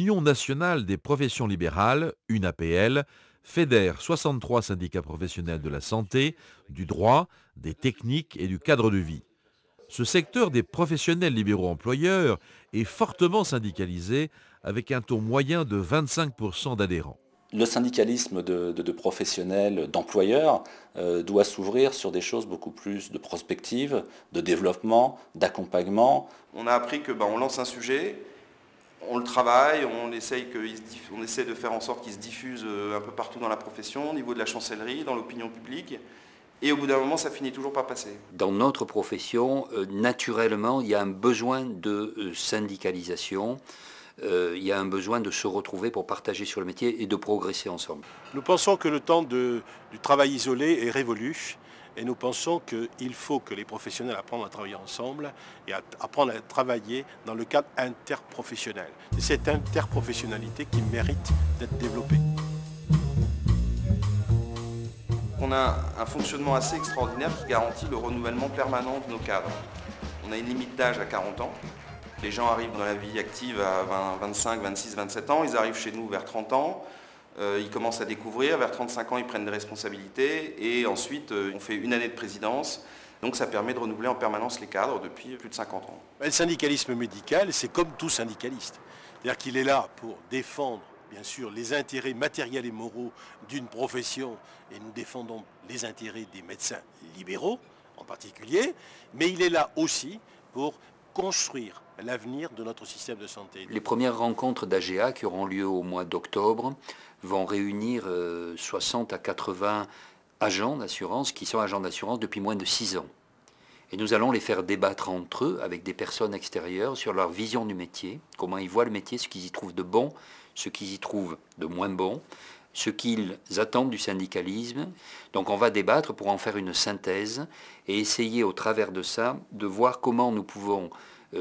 l'Union nationale des professions libérales, UNAPL, fédère 63 syndicats professionnels de la santé, du droit, des techniques et du cadre de vie. Ce secteur des professionnels libéraux employeurs est fortement syndicalisé avec un taux moyen de 25% d'adhérents. Le syndicalisme de professionnels, d'employeurs, doit s'ouvrir sur des choses beaucoup plus de prospective, de développement, d'accompagnement. On a appris que on lance un sujet, on le travaille, on essaie de faire en sorte qu'il se diffuse un peu partout dans la profession, au niveau de la chancellerie, dans l'opinion publique. Et au bout d'un moment, ça finit toujours par passer. Dans notre profession, naturellement, il y a un besoin de syndicalisation. Il y a un besoin de se retrouver pour partager sur le métier et de progresser ensemble. Nous pensons que le temps du travail isolé est révolu et nous pensons qu'il faut que les professionnels apprennent à travailler ensemble et apprendre à travailler dans le cadre interprofessionnel. C'est cette interprofessionnalité qui mérite d'être développée. On a un fonctionnement assez extraordinaire qui garantit le renouvellement permanent de nos cadres. On a une limite d'âge à 40 ans. Les gens arrivent dans la vie active à 25, 26, 27 ans, ils arrivent chez nous vers 30 ans, ils commencent à découvrir, vers 35 ans ils prennent des responsabilités et ensuite on fait une année de présidence. Donc ça permet de renouveler en permanence les cadres depuis plus de 50 ans. Le syndicalisme médical, c'est comme tout syndicaliste. C'est-à-dire qu'il est là pour défendre, bien sûr, les intérêts matériels et moraux d'une profession, et nous défendons les intérêts des médecins libéraux en particulier, mais il est là aussi pour construire l'avenir de notre système de santé. Les premières rencontres d'AGA qui auront lieu au mois d'octobre vont réunir 60 à 80 agents d'assurance qui sont agents d'assurance depuis moins de 6 ans. Et nous allons les faire débattre entre eux avec des personnes extérieures sur leur vision du métier, comment ils voient le métier, ce qu'ils y trouvent de bon, ce qu'ils y trouvent de moins bon, ce qu'ils attendent du syndicalisme. Donc on va débattre pour en faire une synthèse et essayer au travers de ça de voir comment nous pouvons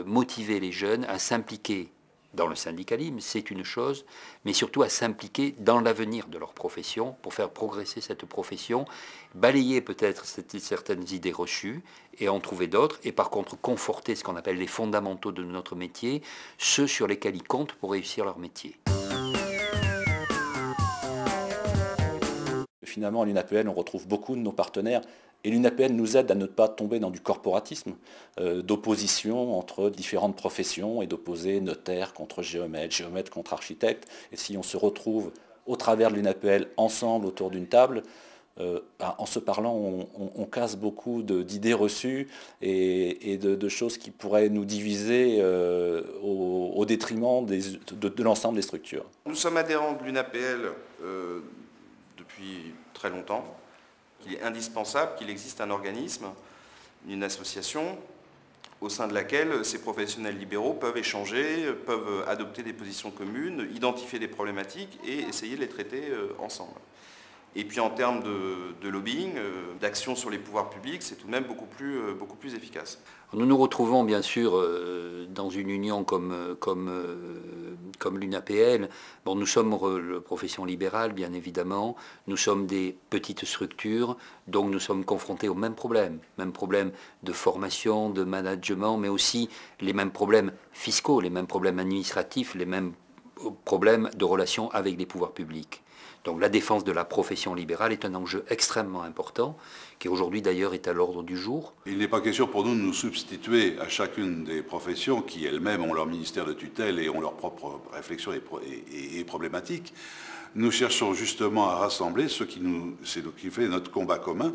motiver les jeunes à s'impliquer dans le syndicalisme, c'est une chose, mais surtout à s'impliquer dans l'avenir de leur profession pour faire progresser cette profession, balayer peut-être certaines idées reçues et en trouver d'autres, et par contre conforter ce qu'on appelle les fondamentaux de notre métier, ceux sur lesquels ils comptent pour réussir leur métier. Finalement, à l'UNAPL, on retrouve beaucoup de nos partenaires et l'UNAPL nous aide à ne pas tomber dans du corporatisme, d'opposition entre différentes professions et d'opposer notaire contre géomètre, géomètre contre architecte. Et si on se retrouve au travers de l'UNAPL ensemble autour d'une table, en se parlant, on casse beaucoup d'idées reçues et de choses qui pourraient nous diviser au détriment de l'ensemble des structures. Nous sommes adhérents de l'UNAPL depuis très longtemps, qu'il est indispensable qu'il existe un organisme, une association, au sein de laquelle ces professionnels libéraux peuvent échanger, peuvent adopter des positions communes, identifier des problématiques et essayer de les traiter ensemble. Et puis en termes de lobbying, d'action sur les pouvoirs publics, c'est tout de même beaucoup plus efficace. Nous nous retrouvons bien sûr dans une union comme l'UNAPL. Bon, nous sommes la profession libérale, bien évidemment. Nous sommes des petites structures, donc nous sommes confrontés aux mêmes problèmes de formation, de management, mais aussi les mêmes problèmes fiscaux, les mêmes problèmes administratifs, les mêmes problèmes de relations avec les pouvoirs publics. Donc la défense de la profession libérale est un enjeu extrêmement important, qui aujourd'hui d'ailleurs est à l'ordre du jour. Il n'est pas question pour nous de nous substituer à chacune des professions qui elles-mêmes ont leur ministère de tutelle et ont leurs propres réflexions et problématiques. Nous cherchons justement à rassembler c'est ce qui fait notre combat commun,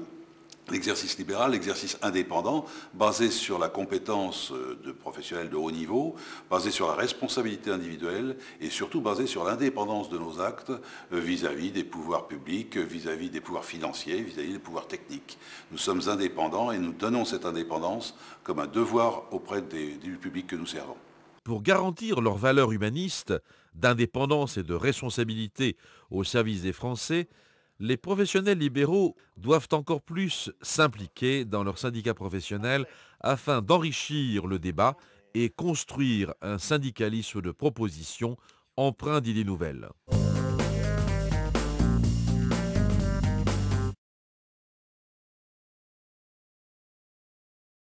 l'exercice libéral, l'exercice indépendant, basé sur la compétence de professionnels de haut niveau, basé sur la responsabilité individuelle et surtout basé sur l'indépendance de nos actes vis-à-vis des pouvoirs publics, vis-à-vis des pouvoirs financiers, vis-à-vis des pouvoirs techniques. Nous sommes indépendants et nous donnons cette indépendance comme un devoir auprès du public que nous servons. Pour garantir leurs valeurs humanistes, d'indépendance et de responsabilité au service des Français, les professionnels libéraux doivent encore plus s'impliquer dans leurs syndicats professionnels afin d'enrichir le débat et construire un syndicalisme de proposition empreint d'idées nouvelles.